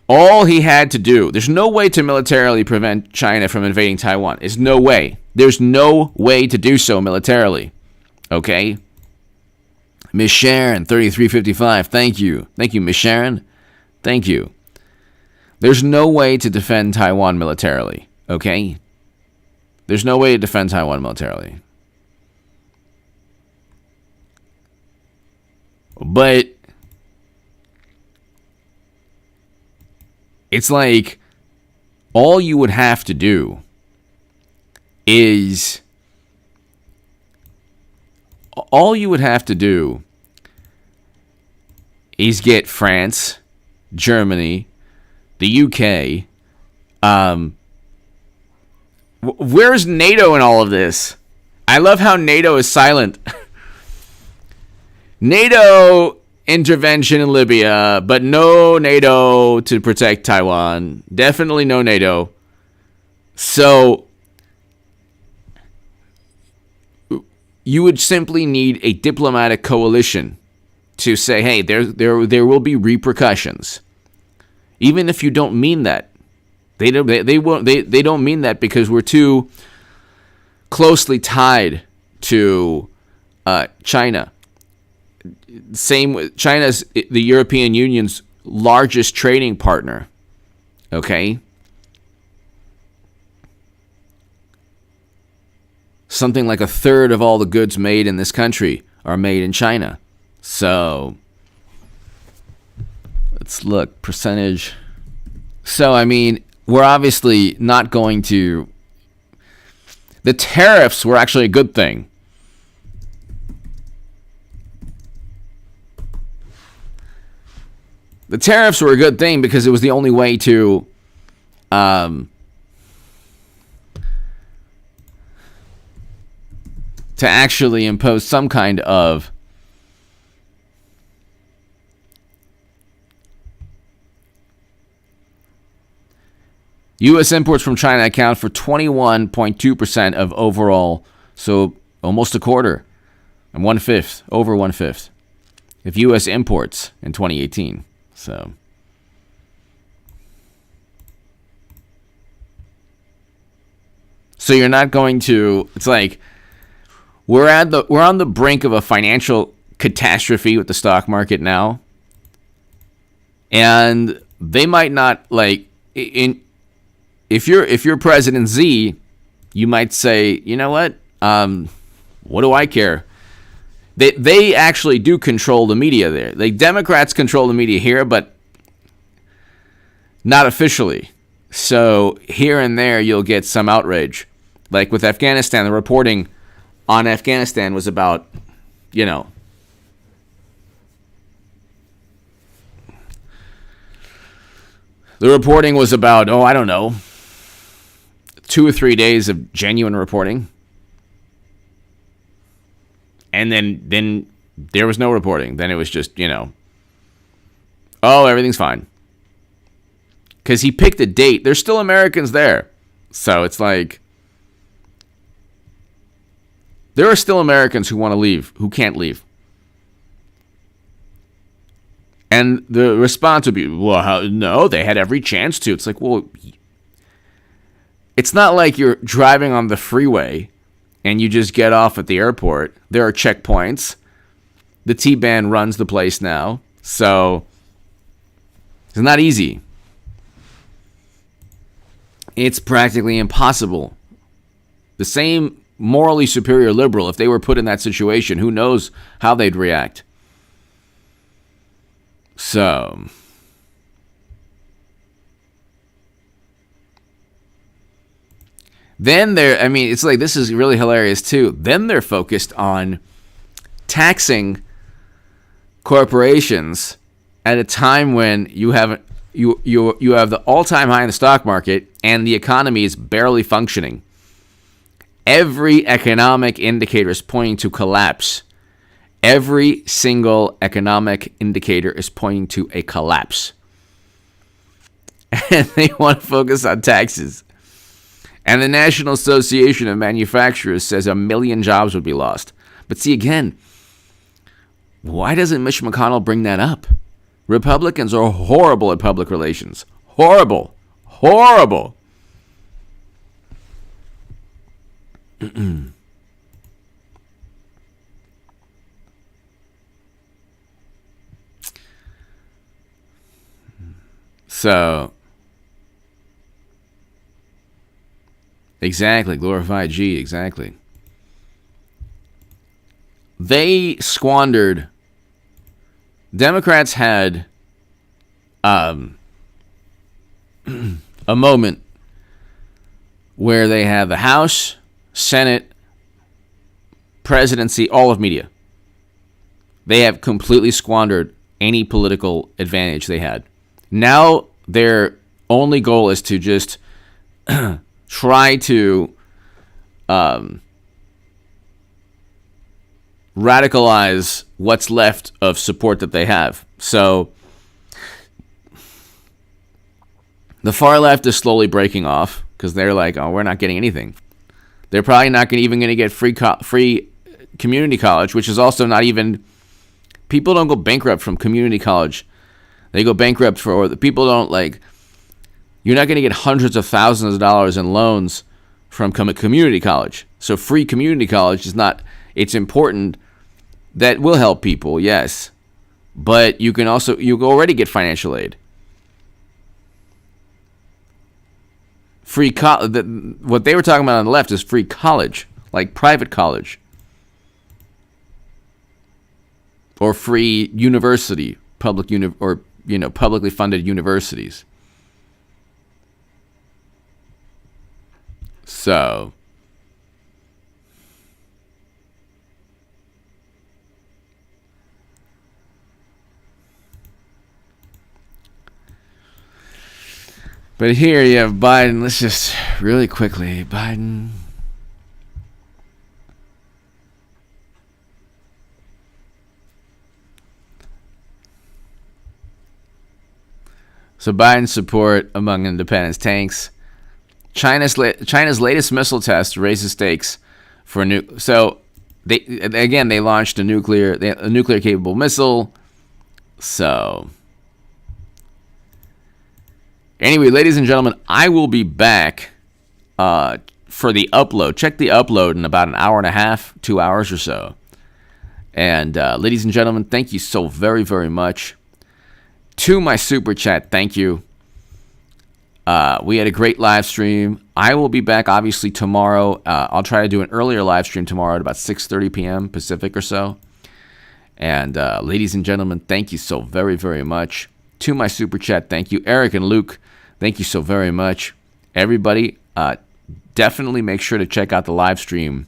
Speaker 1: All he had to do, there's no way to militarily prevent China from invading Taiwan. There's no way. There's no way to do so militarily. Okay? Miss Sharon, 3355, thank you. Thank you, Miss Sharon. Thank you. There's no way to defend Taiwan militarily. Okay? There's no way to defend Taiwan militarily. But it's like all you would have to do is get France, Germany, the UK. Where's NATO in all of this? I love how NATO is silent. NATO intervention in Libya, but no NATO to protect Taiwan. Definitely no NATO. So you would simply need a diplomatic coalition to say, hey, there will be repercussions, even if you don't mean that. They don't mean that because we're too closely tied to China. Same with China's the European Union's largest trading partner. Okay? Something like a third of all the goods made in this country are made in China. So let's look, percentage. So, I mean, we're obviously not going to... The tariffs were actually a good thing. The tariffs were a good thing because it was the only way to actually impose some kind of U.S. imports from China account for 21.2% of overall, so almost a quarter, and over one-fifth of U.S. imports in 2018. So you're not going to. It's like we're on the brink of a financial catastrophe with the stock market now, and they might not like in. If you're President Z, you might say, you know what? What do I care? They actually do control the media there. Like Democrats control the media here, but not officially. So here and there you'll get some outrage. Like with Afghanistan, the reporting on Afghanistan was about, the reporting was about, 2 or 3 days of genuine reporting. And then there was no reporting. Then it was just, everything's fine. Because he picked a date. There's still Americans there. So it's like, there are still Americans who want to leave, who can't leave. And the response would be, well, no, they had every chance to. It's like, well, it's not like you're driving on the freeway and you just get off at the airport. There are checkpoints. The T-Ban runs the place now. So it's not easy. It's practically impossible. The same morally superior liberal, if they were put in that situation, who knows how they'd react. So then it's like, this is really hilarious too. Then they're focused on taxing corporations at a time when you have the all-time high in the stock market and the economy is barely functioning. Every economic indicator is pointing to collapse. Every single economic indicator is pointing to a collapse. And they want to focus on taxes. And the National Association of Manufacturers says 1 million jobs would be lost. But see, again, why doesn't Mitch McConnell bring that up? Republicans are horrible at public relations. Horrible. Horrible. So, exactly, glorified G, exactly. They squandered. Democrats had a moment where they had the House, Senate, presidency, all of media. They have completely squandered any political advantage they had. Now their only goal is to just try to radicalize what's left of support that they have. So the far left is slowly breaking off because they're like, oh, we're not getting anything. They're probably not even going to get free community college, which is also not even... People don't go bankrupt from community college. They go bankrupt for... The people don't like... You're not going to get hundreds of thousands of dollars in loans from community college. So free community college is not... It's important. That will help people, yes. But you can also... You already get financial aid. What they were talking about on the left is free college, like private college, or free university, publicly funded universities. So, but here you have Biden. Let's just really quickly, Biden. So Biden's support among independents tanks. China's latest missile test raises stakes for So they launched a nuclear capable missile. So. Anyway, ladies and gentlemen, I will be back for the upload. Check the upload in about an hour and a half, 2 hours or so. And ladies and gentlemen, thank you so very, very much. To my super chat, thank you. We had a great live stream. I will be back, obviously, tomorrow. I'll try to do an earlier live stream tomorrow at about 6:30 p.m. Pacific or so. And ladies and gentlemen, thank you so very, very much. To my super chat, thank you. Eric and Luke, thank you so very much. Everybody, definitely make sure to check out the live stream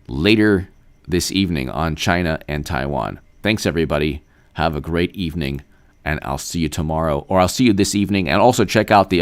Speaker 1: later this evening on China and Taiwan. Thanks, everybody. Have a great evening, and I'll see you tomorrow, or I'll see you this evening, and also check out the